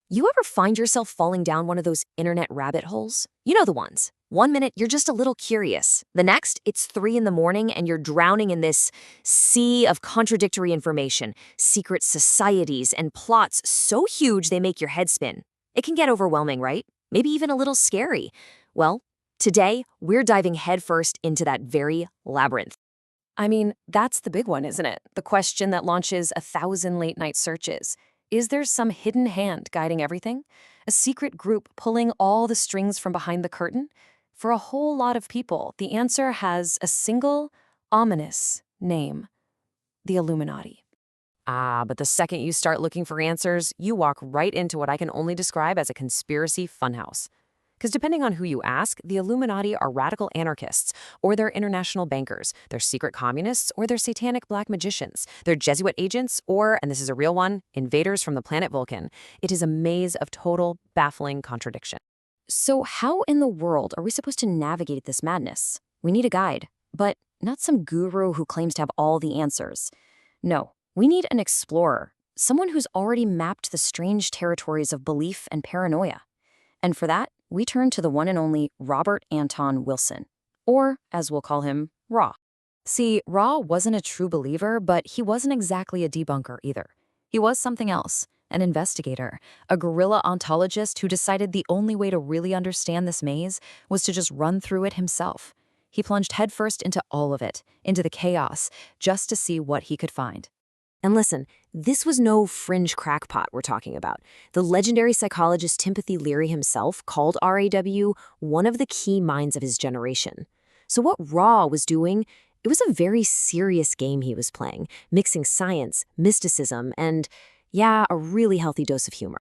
You ever find yourself falling down one of those internet rabbit holes? You know the ones. One minute, you're just a little curious. The next, it's 3 in the morning and you're drowning in this sea of contradictory information, secret societies, and plots so huge they make your head spin. It can get overwhelming, right? Maybe even a little scary. Well, today, we're diving headfirst into that very labyrinth. I mean, that's the big one, isn't it? The question that launches 1,000 late-night searches. Is there some hidden hand guiding everything? A secret group pulling all the strings from behind the curtain? For a whole lot of people, the answer has a single, ominous name: the Illuminati. But the second you start looking for answers, you walk right into what I can only describe as a conspiracy funhouse. Because depending on who you ask, the Illuminati are radical anarchists, or they're international bankers, they're secret communists, or they're satanic black magicians, they're Jesuit agents, or, and this is a real one, invaders from the planet Vulcan. It is a maze of total, baffling contradiction. So how in the world are we supposed to navigate this madness? We need a guide, but not some guru who claims to have all the answers. No, we need an explorer, someone who's already mapped the strange territories of belief and paranoia. And for that, we turn to the one and only Robert Anton Wilson, or, as we'll call him, Raw. See, Raw wasn't a true believer, but he wasn't exactly a debunker either. He was something else, an investigator, a guerrilla ontologist who decided the only way to really understand this maze was to just run through it himself. He plunged headfirst into all of it, into the chaos, just to see what he could find. And listen, this was no fringe crackpot we're talking about. The legendary psychologist Timothy Leary himself called RAW one of the key minds of his generation. So what Raw was doing, it was a very serious game he was playing, mixing science, mysticism, and, yeah, a really healthy dose of humor.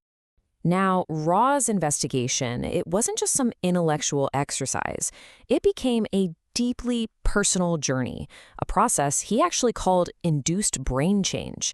Now, Raw's investigation, it wasn't just some intellectual exercise. It became a deeply personal journey, a process he actually called induced brain change.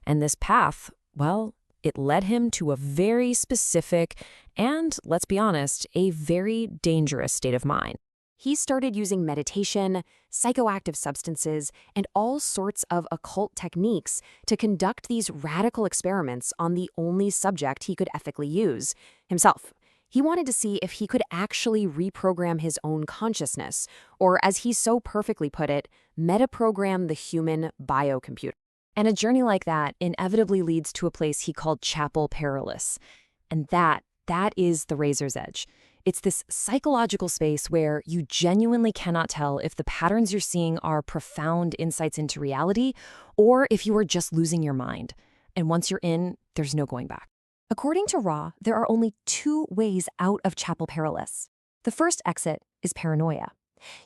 And this path, well, it led him to a very specific and, let's be honest, a very dangerous state of mind. He started using meditation, psychoactive substances, and all sorts of occult techniques to conduct these radical experiments on the only subject he could ethically use, himself. He wanted to see if he could actually reprogram his own consciousness, or as he so perfectly put it, metaprogram the human biocomputer. And a journey like that inevitably leads to a place he called Chapel Perilous. And that is the razor's edge. It's this psychological space where you genuinely cannot tell if the patterns you're seeing are profound insights into reality or if you are just losing your mind. And once you're in, there's no going back. According to Raw, there are only 2 ways out of Chapel Perilous. The first exit is paranoia.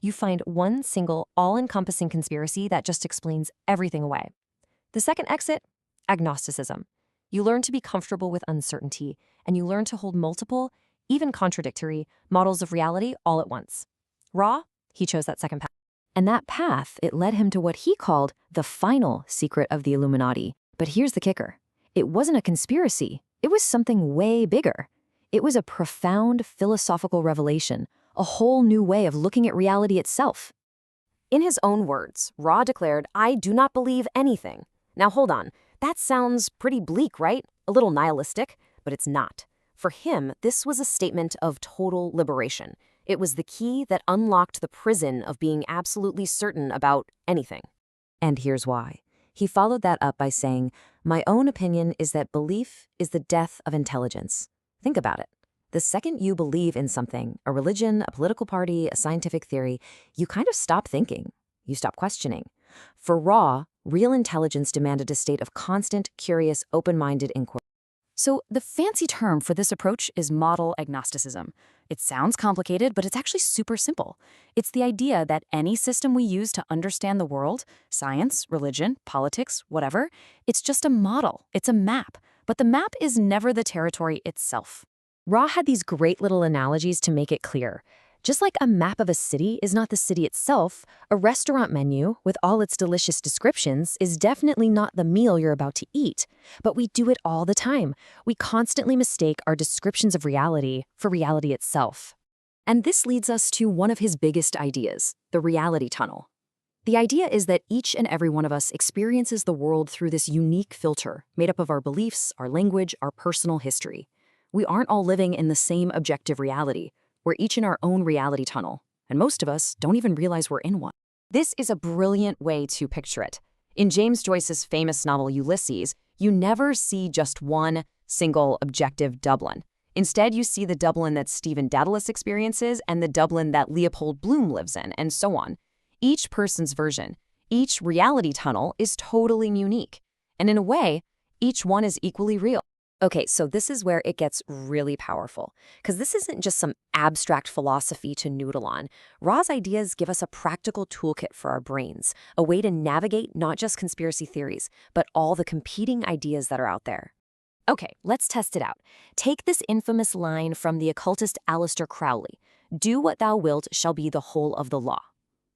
You find one single, all-encompassing conspiracy that just explains everything away. The second exit, agnosticism. You learn to be comfortable with uncertainty, and you learn to hold multiple, even contradictory, models of reality all at once. Raw, he chose that second path. And that path, it led him to what he called the final secret of the Illuminati. But here's the kicker. It wasn't a conspiracy. It was something way bigger. It was a profound philosophical revelation, a whole new way of looking at reality itself. In his own words, Raw declared, "I do not believe anything." Now hold on, that sounds pretty bleak, right? A little nihilistic, but it's not. For him, this was a statement of total liberation. It was the key that unlocked the prison of being absolutely certain about anything. And here's why. He followed that up by saying, "My own opinion is that belief is the death of intelligence." Think about it. The second you believe in something, a religion, a political party, a scientific theory, you kind of stop thinking. You stop questioning. For Raw, real intelligence demanded a state of constant, curious, open-minded inquiry. So the fancy term for this approach is model agnosticism. It sounds complicated, but it's actually super simple. It's the idea that any system we use to understand the world, science, religion, politics, whatever, it's just a model, it's a map. But the map is never the territory itself. Raw had these great little analogies to make it clear. Just like a map of a city is not the city itself, a restaurant menu, with all its delicious descriptions, is definitely not the meal you're about to eat. But we do it all the time. We constantly mistake our descriptions of reality for reality itself. And this leads us to one of his biggest ideas, the reality tunnel. The idea is that each and every one of us experiences the world through this unique filter, made up of our beliefs, our language, our personal history. We aren't all living in the same objective reality. We're each in our own reality tunnel, and most of us don't even realize we're in one. This is a brilliant way to picture it. In James Joyce's famous novel Ulysses, you never see just one single objective Dublin. Instead, you see the Dublin that Stephen Dedalus experiences and the Dublin that Leopold Bloom lives in, and so on. Each person's version, each reality tunnel is totally unique. And in a way, each one is equally real. Okay, so this is where it gets really powerful, because this isn't just some abstract philosophy to noodle on. Ra's ideas give us a practical toolkit for our brains, a way to navigate not just conspiracy theories, but all the competing ideas that are out there. Okay, let's test it out. Take this infamous line from the occultist Aleister Crowley: "Do what thou wilt shall be the whole of the law."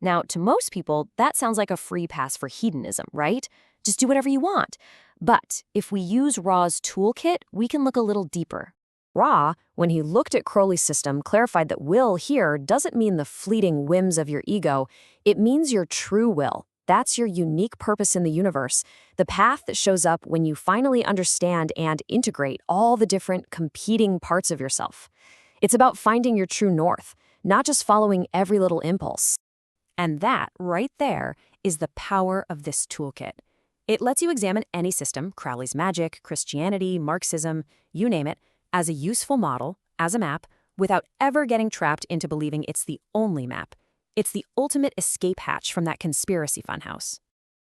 Now, to most people, that sounds like a free pass for hedonism, right? Just do whatever you want. But if we use Ra's toolkit, we can look a little deeper. Ra, when he looked at Crowley's system, clarified that will here doesn't mean the fleeting whims of your ego. It means your true will. That's your unique purpose in the universe, the path that shows up when you finally understand and integrate all the different competing parts of yourself. It's about finding your true north, not just following every little impulse. And that, right there, is the power of this toolkit. It lets you examine any system, Crowley's magic, Christianity, Marxism, you name it, as a useful model, as a map, without ever getting trapped into believing it's the only map. It's the ultimate escape hatch from that conspiracy funhouse.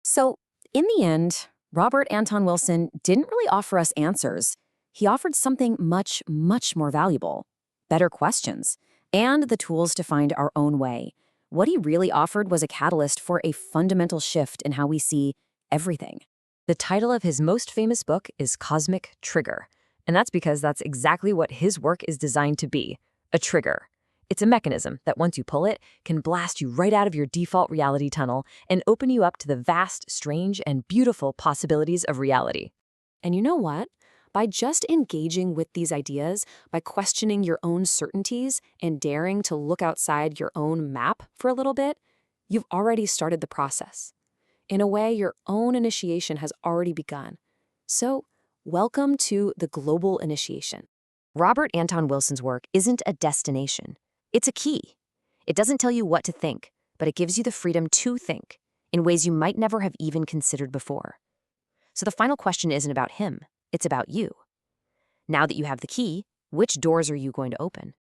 So, in the end, Robert Anton Wilson didn't really offer us answers. He offered something much, much more valuable: better questions, and the tools to find our own way. What he really offered was a catalyst for a fundamental shift in how we see everything. The title of his most famous book is Cosmic Trigger, and that's because that's exactly what his work is designed to be, a trigger. It's a mechanism that once you pull it, can blast you right out of your default reality tunnel and open you up to the vast, strange, and beautiful possibilities of reality. And you know what? By just engaging with these ideas, by questioning your own certainties and daring to look outside your own map for a little bit, you've already started the process. In a way, your own initiation has already begun. So, welcome to the global initiation. Robert Anton Wilson's work isn't a destination. It's a key. It doesn't tell you what to think, but it gives you the freedom to think in ways you might never have even considered before. So the final question isn't about him, it's about you. Now that you have the key, which doors are you going to open?